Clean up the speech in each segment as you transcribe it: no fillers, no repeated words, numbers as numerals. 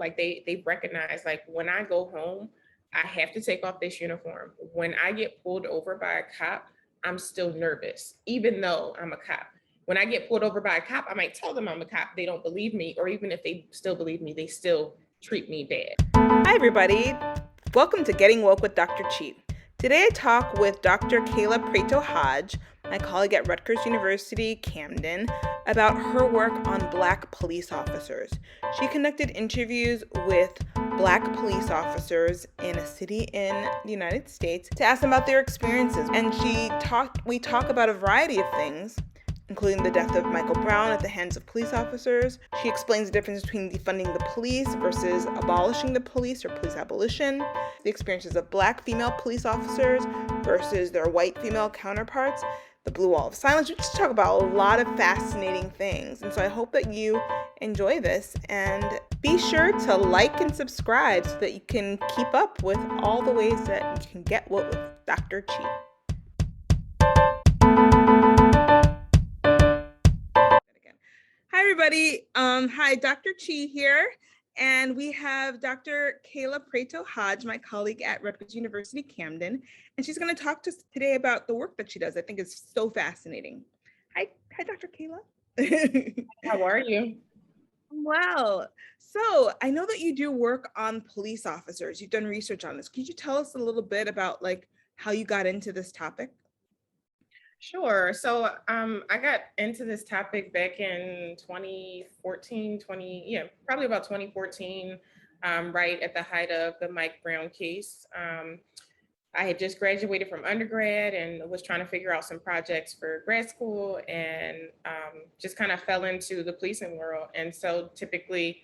Like they recognize, like, when I go home, I have to take off this uniform. When I get pulled over by a cop, I'm still nervous, even though I'm a cop. When I get pulled over by a cop, I might tell them I'm a cop. They don't believe me, or even if they still believe me, they still treat me bad. Hi, everybody. Welcome to Getting Woke with Dr. Cheat. Today I talk with Dr. Kayla Preito-Hodge, my colleague at Rutgers University-Camden, about her work on Black police officers. She conducted interviews with Black police officers in a city in the United States to ask them about their experiences. And we talk about a variety of things, including the death of Michael Brown at the hands of police officers. She explains the difference between defunding the police versus abolishing the police, or police abolition, the experiences of Black female police officers versus their white female counterparts, the blue wall of silence. We just talk about a lot of fascinating things. And so I hope that you enjoy this, and be sure to like and subscribe so that you can keep up with all the ways that you can get woke with Dr. Cheat. Hi, everybody. Hi, Dr. Chi here. And we have Dr. Kayla Preito-Hodge, my colleague at Rutgers University-Camden. And she's going to talk to us today about the work that she does. I think is so fascinating. Hi, Dr. Kayla. How are you? Well, so I know that you do work on police officers. You've done research on this. Could you tell us a little bit about how you got into this topic? Sure. So I got into this topic back in 2014, probably about 2014, right at the height of the Mike Brown case. I had just graduated from undergrad and was trying to figure out some projects for grad school, and just kind of fell into the policing world. And so typically,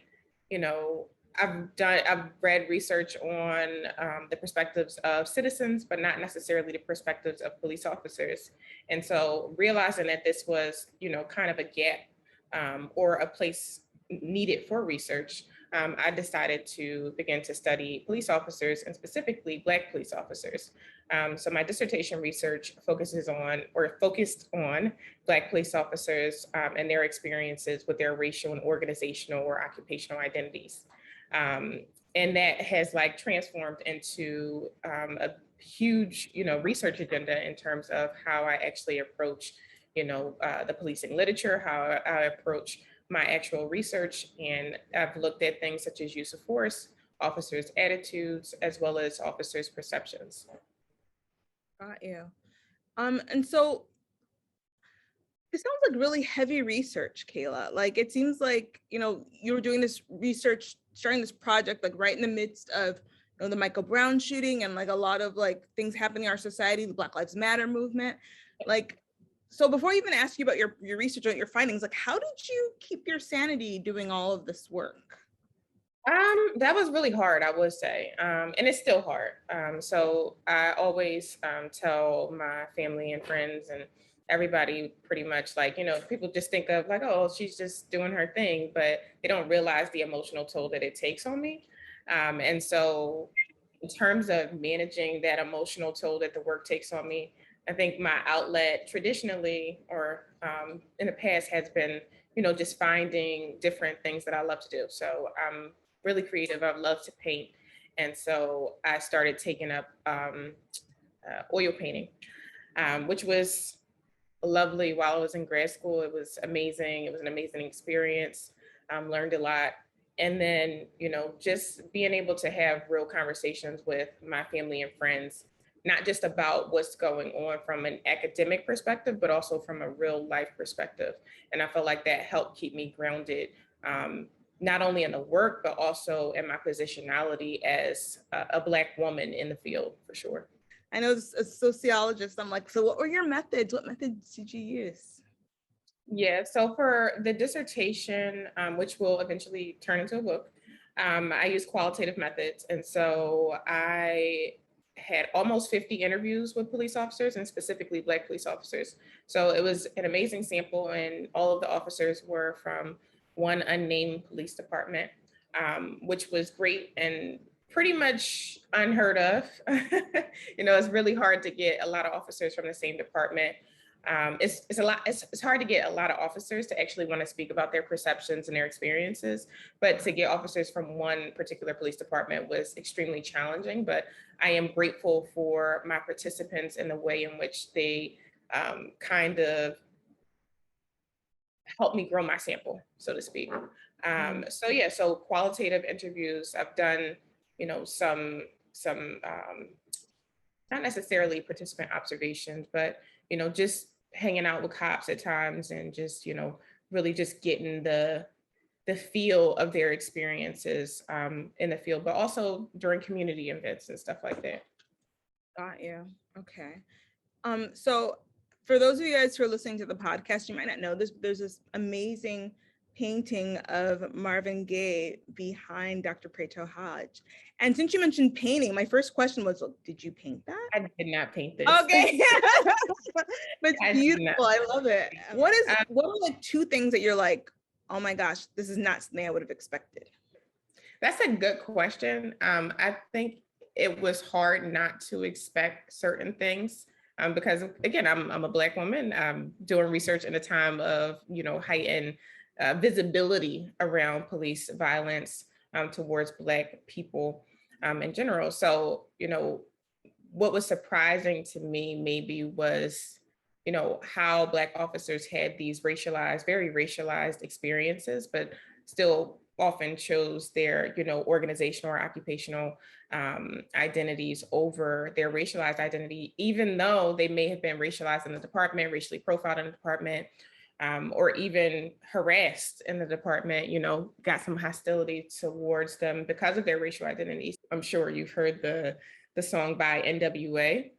I've read research on the perspectives of citizens, but not necessarily the perspectives of police officers. And so realizing that this was, kind of a gap or a place needed for research, I decided to begin to study police officers, and specifically Black police officers. So my dissertation research focused on Black police officers and their experiences with their racial and organizational or occupational identities. And that has transformed into a huge, research agenda in terms of how I actually approach, the policing literature, how I approach my actual research. And I've looked at things such as use of force, officers' attitudes, as well as officers' perceptions. Got you. And so it sounds like really heavy research, Kayla. It seems like, you were doing this research, starting this project, right in the midst of, the Michael Brown shooting and a lot of things happening in our society, the Black Lives Matter movement. So before I even ask you about your research and your findings, how did you keep your sanity doing all of this work? That was really hard, I would say. And it's still hard. So I always tell my family and friends and everybody pretty much people just think of oh, she's just doing her thing, but they don't realize the emotional toll that it takes on me. And so in terms of managing that emotional toll that the work takes on me, I think my outlet traditionally or in the past has been, just finding different things that I love to do. So I'm really creative. I love to paint. And so I started taking up oil painting, which was lovely while I was in grad school. It was amazing. It was an amazing experience. Learned a lot. And then, just being able to have real conversations with my family and friends, not just about what's going on from an academic perspective, but also from a real life perspective. And I felt like that helped keep me grounded, not only in the work, but also in my positionality as a Black woman in the field, for sure. I know as a sociologist, I'm so what were your methods? What methods did you use? Yeah, so for the dissertation, which will eventually turn into a book, I use qualitative methods. And so I had almost 50 interviews with police officers, and specifically Black police officers. So it was an amazing sample, and all of the officers were from one unnamed police department, which was great and pretty much unheard of. It's really hard to get a lot of officers from the same department. It's a lot. It's hard to get a lot of officers to actually want to speak about their perceptions and their experiences, but to get officers from one particular police department was extremely challenging. But I am grateful for my participants and the way in which they kind of helped me grow my sample, so to speak. So yeah, so qualitative interviews. I've done, some not necessarily participant observations, but just hanging out with cops at times and just really just getting the feel of their experiences in the field, but also during community events and stuff like that. Got you. Okay. So for those of you guys who are listening to the podcast, you might not know this. There's this amazing painting of Marvin Gaye behind Dr. Preito-Hodge. And since you mentioned painting, my first question was, did you paint that? I did not paint this. Okay. But it's beautiful. I love it. What are like two things that you're like, oh my gosh, this is not something I would have expected? That's a good question. I think it was hard not to expect certain things because, again, I'm a Black woman. I'm doing research in a time of heightened visibility around police violence towards Black people in general. So what was surprising to me maybe was how Black officers had these very racialized experiences, but still often chose their organizational or occupational identities over their racialized identity, even though they may have been racialized in the department, racially profiled in the department, or even harassed in the department, got some hostility towards them because of their racial identities. I'm sure you've heard the song by NWA,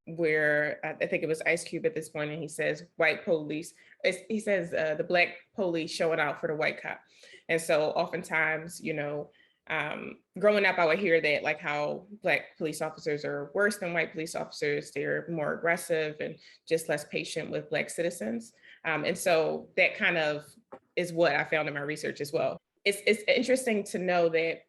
where I think it was Ice Cube at this point, and he says, white police, he says the Black police showing out for the white cop. And so oftentimes, growing up, I would hear that, like how Black police officers are worse than white police officers. They're more aggressive and just less patient with Black citizens. And so that kind of is what I found in my research as well. It's interesting to know that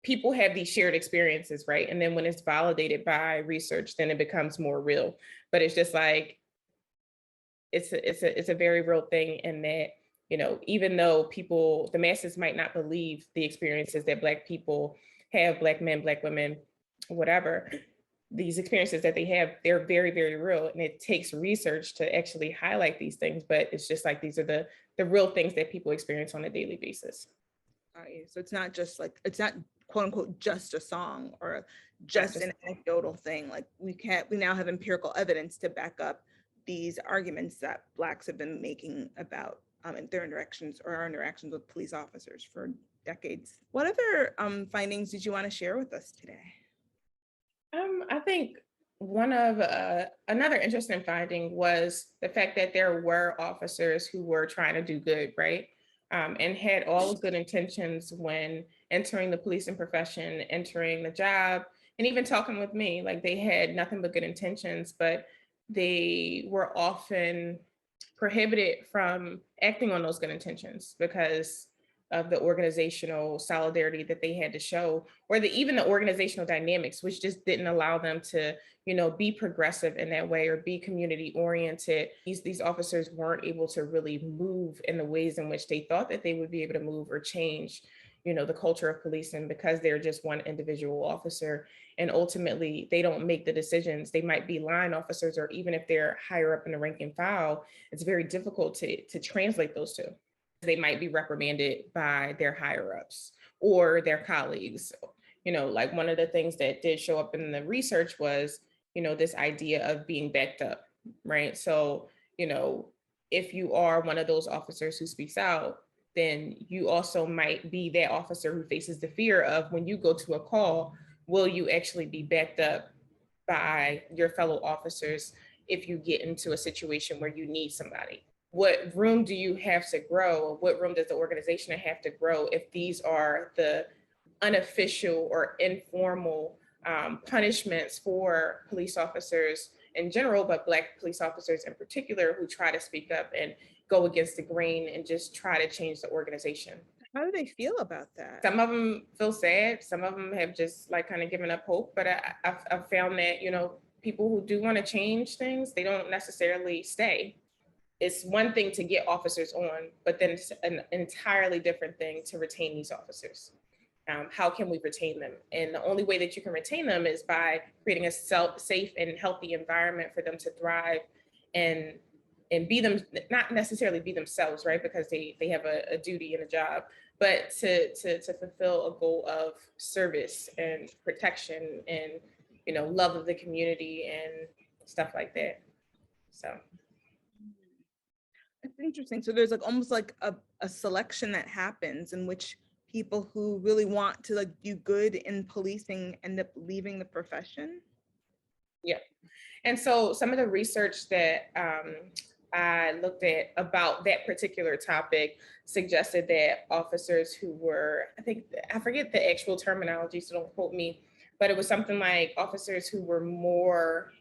people have these shared experiences, right? And then when it's validated by research, then it becomes more real. But it's just like, it's a very real thing in that, even though the masses might not believe the experiences that Black people have, Black men, Black women, whatever, these experiences that they have, they're very, very real. And it takes research to actually highlight these things, but it's just like, these are the real things that people experience on a daily basis. So it's not quote unquote just a song or just an anecdotal thing. Like we now have empirical evidence to back up these arguments that Blacks have been making about their interactions or our interactions with police officers for decades. What other findings did you want to share with us today? I think one of another interesting finding was the fact that there were officers who were trying to do good, right? And had all good intentions when entering the policing profession, entering the job, and even talking with me. Like they had nothing but good intentions, but they were often prohibited from acting on those good intentions because of the organizational solidarity that they had to show, or even the organizational dynamics, which just didn't allow them to, be progressive in that way or be community oriented. These officers weren't able to really move in the ways in which they thought that they would be able to move or change, the culture of policing, because they're just one individual officer. And ultimately, they don't make the decisions. They might be line officers, or even if they're higher up in the rank and file, it's very difficult to translate those two. They might be reprimanded by their higher ups or their colleagues. Like one of the things that did show up in the research was, this idea of being backed up, right? So, if you are one of those officers who speaks out, then you also might be that officer who faces the fear of, when you go to a call, will you actually be backed up by your fellow officers if you get into a situation where you need somebody? What room do you have to grow? What room does the organization have to grow if these are the unofficial or informal punishments for police officers in general, but Black police officers in particular, who try to speak up and go against the grain and just try to change the organization? How do they feel about that? Some of them feel sad. Some of them have just like kind of given up hope. But I've found that, people who do want to change things, they don't necessarily stay. It's one thing to get officers on, but then it's an entirely different thing to retain these officers. How can we retain them? And the only way that you can retain them is by creating a safe and healthy environment for them to thrive and be them, not necessarily be themselves, right? Because they have a duty and a job, but to fulfill a goal of service and protection and, you know, love of the community and stuff like that. So It's interesting. So there's like almost like a selection that happens in which people who really want to like do good in policing end up leaving the profession. yeah. And so some of the research that I looked at about that particular topic suggested that officers who were, I forget the actual terminology, so don't quote me, but it was something like officers who were more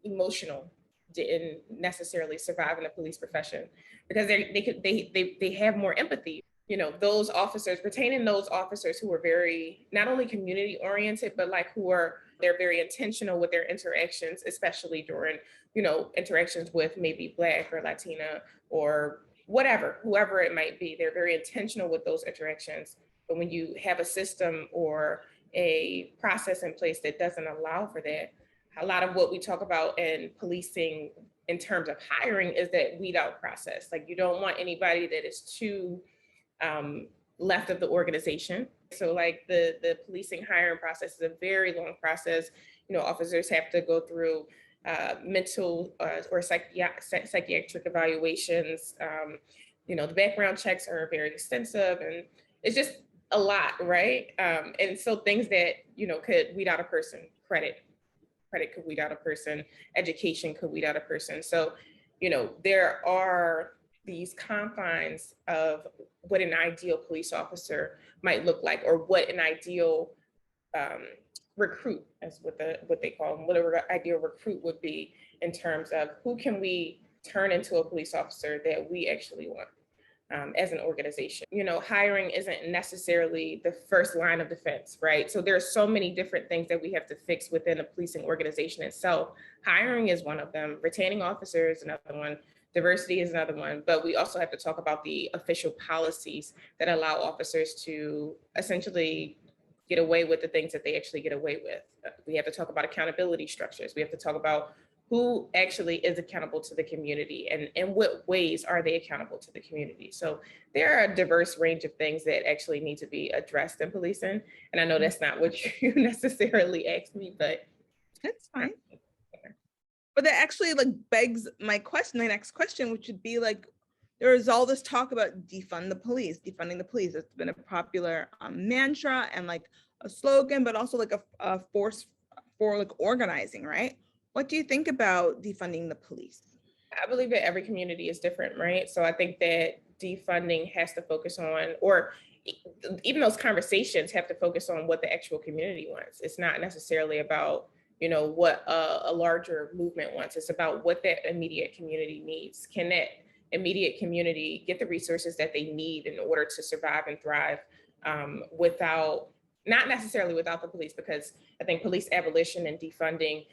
emotional didn't necessarily survive in the police profession because they have more empathy. You know, those officers, retaining those officers who are very not only community oriented, but like they're very intentional with their interactions, especially during, you know, interactions with maybe Black or Latina or whoever it might be. They're very intentional with those interactions. But when you have a system or a process in place that doesn't allow for that, a lot of what we talk about in policing in terms of hiring is that weed out process. Like you don't want anybody that is too left of the organization. So like the policing hiring process is a very long process. You know, officers have to go through mental or psychiatric evaluations. You know, the background checks are very extensive and it's just a lot, right? And so things that, you know, could weed out a person, credit could weed out a person, education could weed out a person. So, you know, there are these confines of what an ideal police officer might look like, or what an ideal recruit, as what they call them, what an ideal recruit would be in terms of who can we turn into a police officer that we actually want. As an organization. You know, hiring isn't necessarily the first line of defense, right? So there are so many different things that we have to fix within a policing organization itself. Hiring is one of them. Retaining officers is another one. Diversity is another one. But we also have to talk about the official policies that allow officers to essentially get away with the things that they actually get away with. We have to talk about accountability structures. We have to talk about who actually is accountable to the community and in what ways are they accountable to the community. So there are a diverse range of things that actually need to be addressed in policing. And I know that's not what you necessarily asked me, but that's fine. But that actually like begs my next question, which would be like, there is all this talk about defunding the police. It's been a popular mantra and like a slogan, but also like a force for like organizing, right? What do you think about defunding the police? I believe that every community is different, right? So I think that defunding has to focus on, or even those conversations have to focus on what the actual community wants. It's not necessarily about, you know, what a larger movement wants. It's about what that immediate community needs. Can that immediate community get the resources that they need in order to survive and thrive without, not necessarily without the police, because I think police abolition and defunding,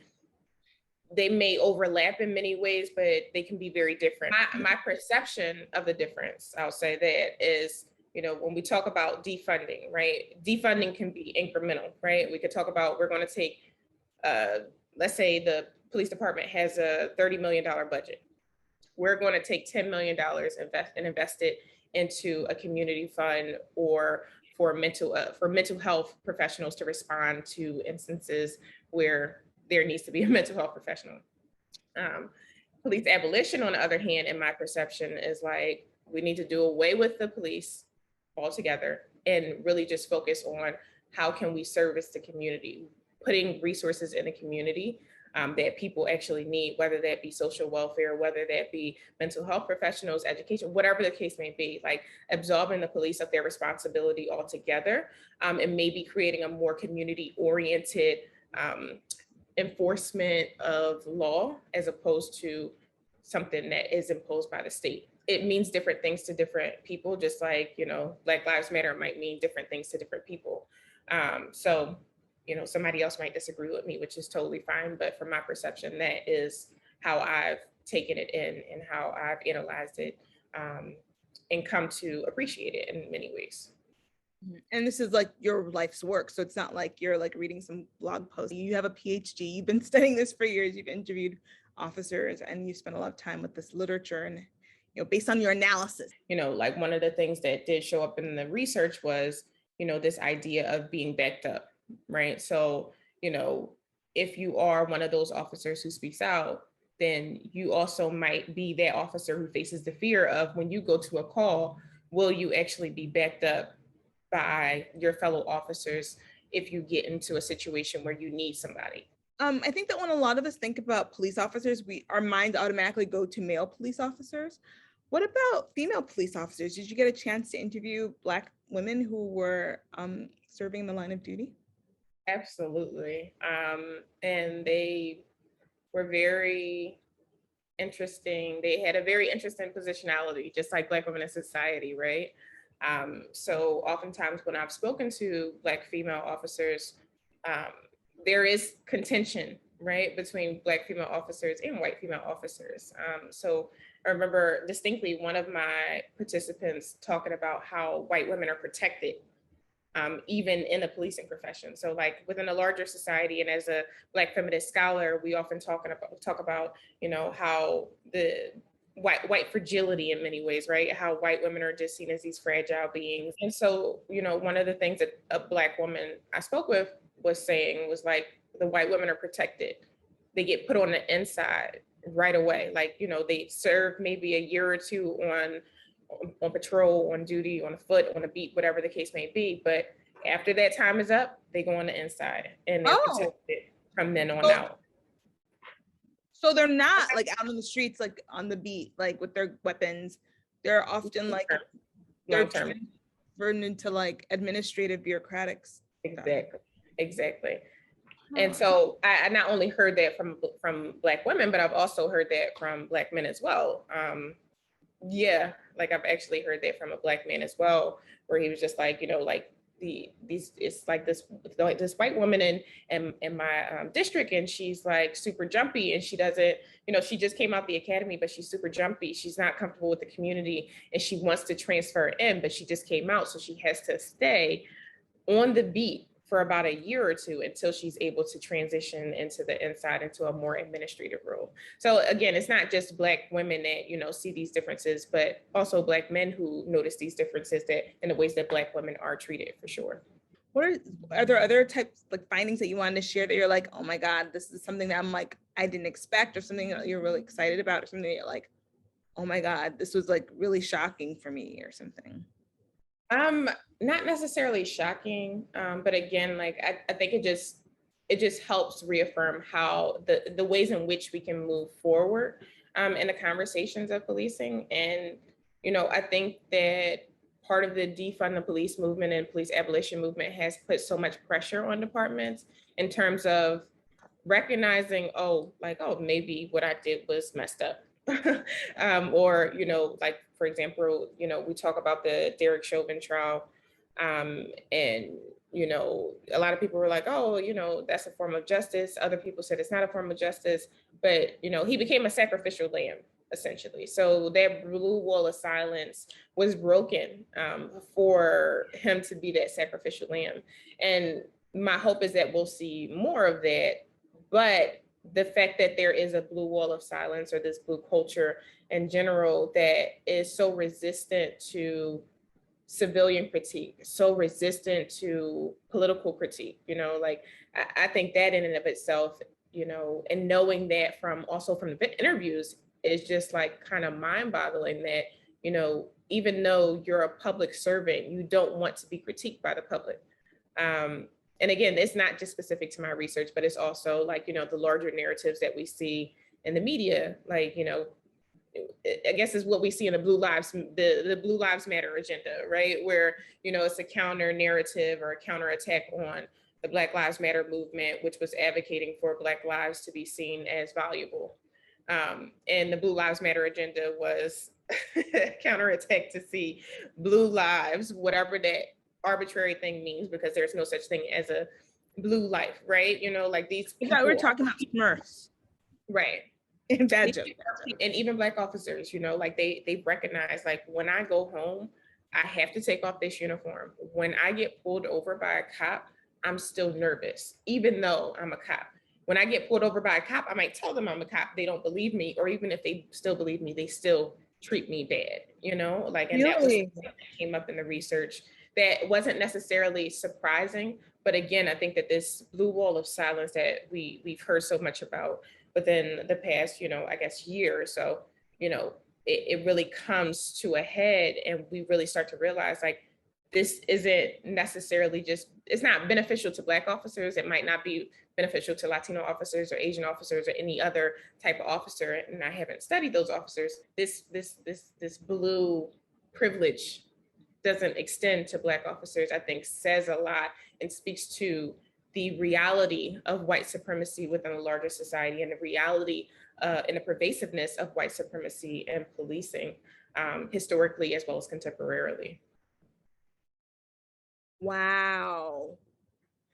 they may overlap in many ways, but they can be very different. My perception of the difference, I'll say that, is, you know, when we talk about defunding, right? Defunding can be incremental, right? We could talk about, we're going to take, let's say the police department has a $30 million budget. We're going to take $10 million and invest it into a community fund or for mental health professionals to respond to instances where there needs to be a mental health professional. Police abolition, on the other hand, in my perception, is like, we need to do away with the police altogether and really just focus on how can we service the community, putting resources in the community that people actually need, whether that be social welfare, whether that be mental health professionals, education, whatever the case may be, like absolving the police of their responsibility altogether, and maybe creating a more community-oriented enforcement of law as opposed to something that is imposed by the state. It means different things to different people, just like, you know, Black Lives Matter might mean different things to different people. So somebody else might disagree with me, which is totally fine. But from my perception, that is how I've taken it in and how I've analyzed it, and come to appreciate it in many ways. And this is like your life's work. So it's not like you're like reading some blog post. You have a PhD, you've been studying this for years, you've interviewed officers, and you spent a lot of time with this literature and, based on your analysis. Like one of the things that did show up in the research was, this idea of being backed up, right? So, if you are one of those officers who speaks out, then you also might be that officer who faces the fear of, when you go to a call, will you actually be backed up by your fellow officers if you get into a situation where you need somebody? I think that when a lot of us think about police officers, our minds automatically go to male police officers. What about female police officers? Did you get a chance to interview Black women who were serving the line of duty? Absolutely. And they were very interesting. They had a very interesting positionality, just like Black women in society, right? So oftentimes when I've spoken to Black female officers, there is contention, right, between Black female officers and white female officers. So I remember distinctly one of my participants talking about how white women are protected, even in the policing profession. So like within a larger society, and as a Black feminist scholar, we often talk about, how the white fragility in many ways, right? How white women are just seen as these fragile beings. And so, one of the things that a Black woman I spoke with was saying was like, the white women are protected. They get put on the inside right away. Like, they serve maybe a year or two on patrol, on duty, on foot, on a beat, whatever the case may be. But after that time is up, they go on the inside and they're protected from then on out. So they're not like out on the streets, like on the beat, like with their weapons. They're often like they're turned into like administrative bureaucratics. Exactly. And so I not only heard that from Black women, but I've also heard that from Black men as well. Yeah, like I've actually heard that from a Black man as well, where he was just like, like it's like this white woman in my district, and she's like super jumpy, and she doesn't, she just came out the academy, but she's super jumpy. She's not comfortable with the community, and she wants to transfer in, but she just came out, so she has to stay on the beat for about a year or two until she's able to transition into the inside, into a more administrative role. So again, it's not just Black women that, see these differences, but also Black men who notice these differences that in the ways that Black women are treated, for sure. Are there other types, like findings that you wanted to share that you're like, oh my God, this is something that I'm like, I didn't expect, or something that you're really excited about, or something that you're like, oh my God, this was like really shocking for me, or something? Not necessarily shocking, but again, like I think it just helps reaffirm how the ways in which we can move forward in the conversations of policing. And I think that part of the defund the police movement and police abolition movement has put so much pressure on departments in terms of recognizing, maybe what I did was messed up. Or, like, for example, we talk about the Derek Chauvin trial, and, a lot of people were like, oh, that's a form of justice. Other people said it's not a form of justice, but, he became a sacrificial lamb, essentially. So that blue wall of silence was broken for him to be that sacrificial lamb. And my hope is that we'll see more of that, but the fact that there is a blue wall of silence, or this blue culture in general, that is so resistant to civilian critique, so resistant to political critique, like I think that in and of itself, and knowing that from the interviews is just like kind of mind-boggling that, even though you're a public servant, you don't want to be critiqued by the public. And again, it's not just specific to my research, but it's also like, the larger narratives that we see in the media, like, I guess is what we see in the Blue Lives Matter agenda, right? Where, it's a counter narrative or a counter attack on the Black Lives Matter movement, which was advocating for Black lives to be seen as valuable. And the Blue Lives Matter agenda was counterattack to see blue lives, whatever that arbitrary thing means, because there's no such thing as a blue life, right? Like these I thought we were people are, talking about Smurfs. right. Bad joke. And even Black officers, like they recognize, like, when I go home, I have to take off this uniform. When I get pulled over by a cop, I'm still nervous, even though I'm a cop. When I get pulled over by a cop, I might tell them I'm a cop. They don't believe me, or even if they still believe me, they still treat me bad, like, and that was Really? something that came up in the research that wasn't necessarily surprising. But again, I think that this blue wall of silence that we've heard so much about within the past, I guess, year or so, it really comes to a head, and we really start to realize, like, this isn't necessarily just, it's not beneficial to Black officers. It might not be beneficial to Latino officers or Asian officers or any other type of officer. And I haven't studied those officers. This blue privilege doesn't extend to Black officers, I think says a lot and speaks to the reality of white supremacy within a larger society, and the reality and the pervasiveness of white supremacy and policing, historically as well as contemporarily. Wow.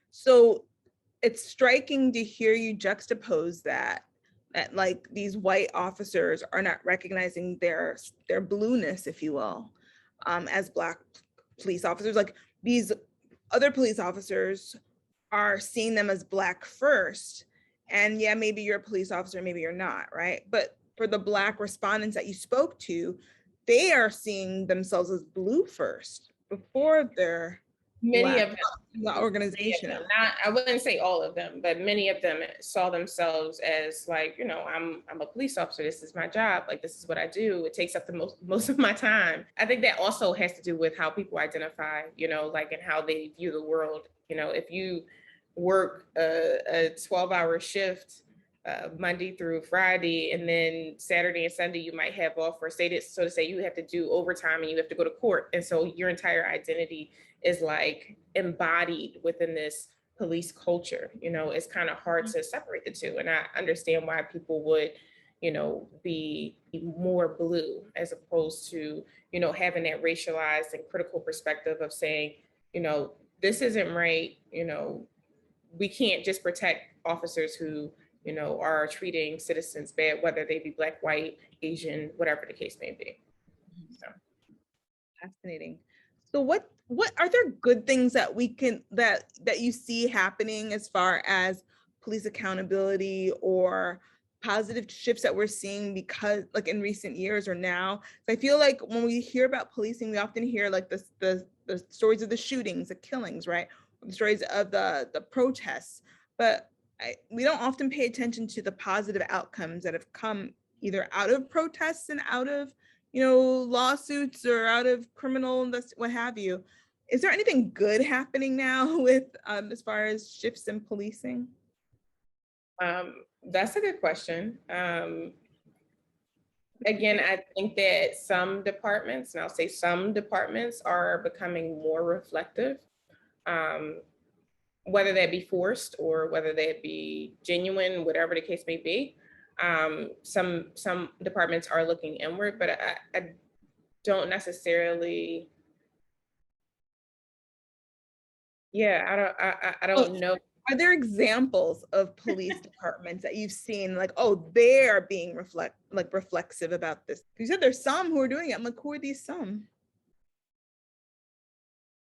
So it's striking to hear you juxtapose that like these white officers are not recognizing their blueness, if you will, as Black police officers. Like, these other police officers are seeing them as Black first. And yeah, maybe you're a police officer, maybe you're not, right? But for the Black respondents that you spoke to, they are seeing themselves as blue first before they're Many Black, of them, the organization. not, I wouldn't say all of them, but many of them saw themselves as, like, I'm a police officer. This is my job. Like, this is what I do. It takes up the most of my time. I think that also has to do with how people identify, like, and how they view the world. If you work a 12-hour shift, Monday through Friday, and then Saturday and Sunday you might have off, or so to say, you have to do overtime and you have to go to court. And so your entire identity is, like, embodied within this police culture. It's kind of hard to separate the two. And I understand why people would, be more blue, as opposed to, having that racialized and critical perspective of saying, this isn't right. We can't just protect officers who, are treating citizens bad, whether they be Black, white, Asian, whatever the case may be. So. Fascinating. So what are there good things that we can that you see happening as far as police accountability, or positive shifts that we're seeing, because, like, in recent years or now? So I feel like when we hear about policing, we often hear, like, the stories of the shootings, the killings, right? The stories of the protests, but we don't often pay attention to the positive outcomes that have come either out of protests and out of, lawsuits, or out of criminal, what have you. Is there anything good happening now with as far as shifts in policing? That's a good question. Again, I think that some departments, and I'll say some departments, are becoming more reflective, whether that be forced or whether that be genuine, whatever the case may be. Some departments are looking inward, but I don't necessarily. Yeah, I don't know. Are there examples of police departments that you've seen, like, oh, they're being reflexive about this? You said there's some who are doing it. I'm like, who are these some?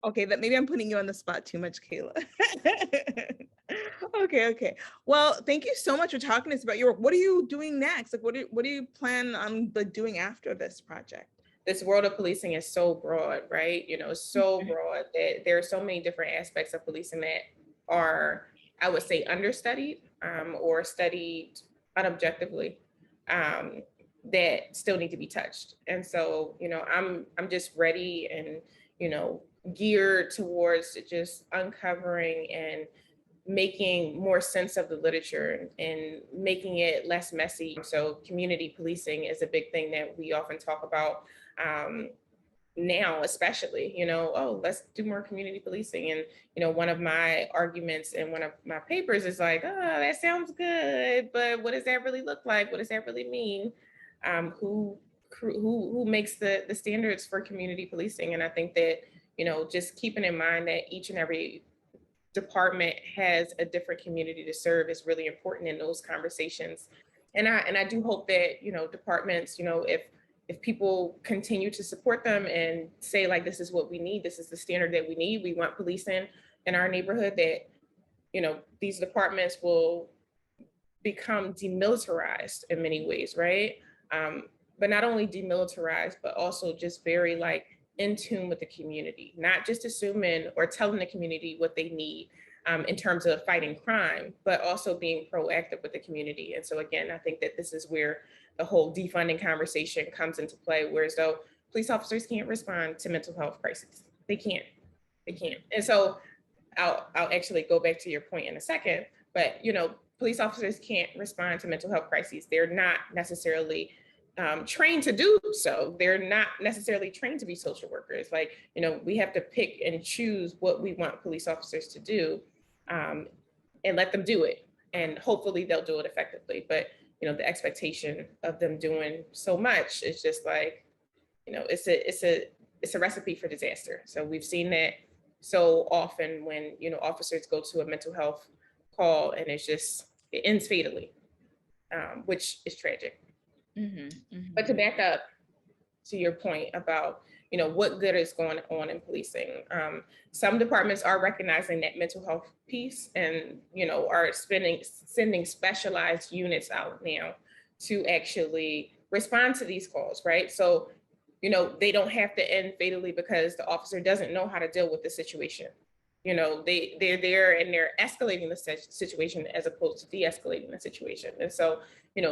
Okay, that maybe I'm putting you on the spot too much, Kayla. Okay. Well, thank you so much for talking to us about your work. What are you doing next? Like, what do you plan on doing after this project? This world of policing is so broad, right? So broad that there are so many different aspects of policing that are, I would say, understudied, or studied unobjectively, that still need to be touched. And so, I'm just ready and, geared towards just uncovering and making more sense of the literature and making it less messy. So community policing is a big thing that we often talk about, now, especially, oh, let's do more community policing. And, one of my arguments in one of my papers is like, oh, that sounds good, but what does that really look like? What does that really mean? Who makes the standards for community policing? And I think that, just keeping in mind that each and every department has a different community to serve is really important in those conversations. And I do hope that, departments, if people continue to support them and say, like, this is what we need, this is the standard that we need, we want policing in our neighborhood, that, these departments will become demilitarized in many ways, right? But not only demilitarized, but also just very like in tune with the community, not just assuming or telling the community what they need in terms of fighting crime, but also being proactive with the community. And so again, I think that this is where the whole defunding conversation comes into play, whereas though police officers can't respond to mental health crises. They can't. They can't. And so I'll actually go back to your point in a second, but police officers can't respond to mental health crises. They're not necessarily trained to do so. They're not necessarily trained to be social workers. Like, we have to pick and choose what we want police officers to do, and let them do it. And hopefully they'll do it effectively. But, the expectation of them doing so much is just like, it's a recipe for disaster. So we've seen that so often when, officers go to a mental health call and it ends fatally, which is tragic. But to back up to your point about, what good is going on in policing, some departments are recognizing that mental health piece and, are sending specialized units out now to actually respond to these calls, right? So, they don't have to end fatally because the officer doesn't know how to deal with the situation. They're there and they're escalating the situation as opposed to de-escalating the situation. And so,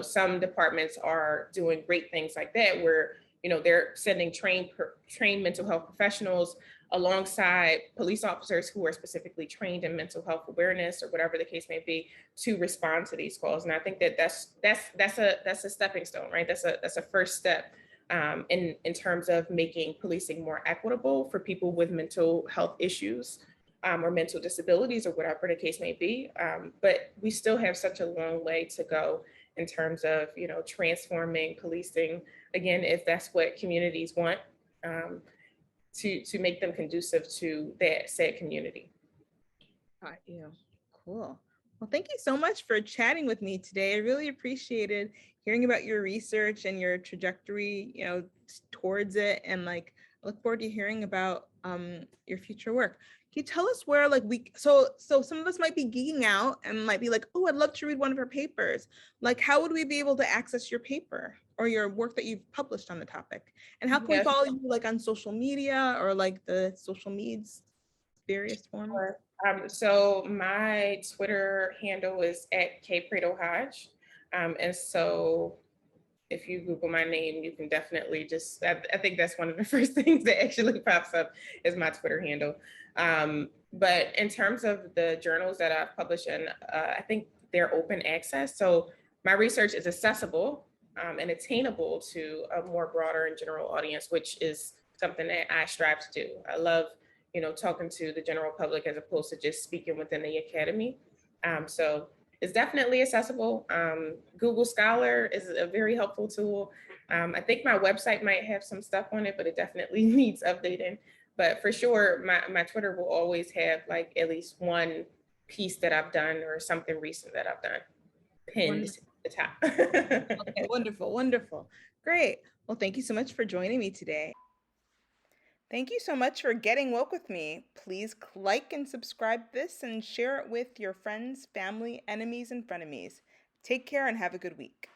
some departments are doing great things like that, where, they're sending trained mental health professionals alongside police officers who are specifically trained in mental health awareness or whatever the case may be to respond to these calls. And I think that that's a stepping stone, right? That's a first step in terms of making policing more equitable for people with mental health issues or mental disabilities or whatever the case may be. But we still have such a long way to go in terms of, transforming policing, again, if that's what communities want, to make them conducive to that said community. Got you. Cool. Well, thank you so much for chatting with me today. I really appreciated hearing about your research and your trajectory, towards it. And I look forward to hearing about your future work. Can you tell us where so some of us might be geeking out and might be like, oh, I'd love to read one of her papers. How would we be able to access your paper or your work that you've published on the topic? And how can we follow you on social media or the social medias, various forms? Sure. So my Twitter handle is at Kayla Preito-Hodge. And so if you Google my name, you can definitely I think that's one of the first things that actually pops up is my Twitter handle. But in terms of the journals that I've published in, I think they're open access. So my research is accessible and attainable to a more broader and general audience, which is something that I strive to do. I love talking to the general public as opposed to just speaking within the academy. So it's definitely accessible. Google Scholar is a very helpful tool. I think my website might have some stuff on it, but it definitely needs updating. But for sure, my Twitter will always have at least one piece that I've done or something recent that I've done pinned at the top. Okay, wonderful, wonderful. Great. Well, thank you so much for joining me today. Thank you so much for getting woke with me. Please like and subscribe this and share it with your friends, family, enemies, and frenemies. Take care and have a good week.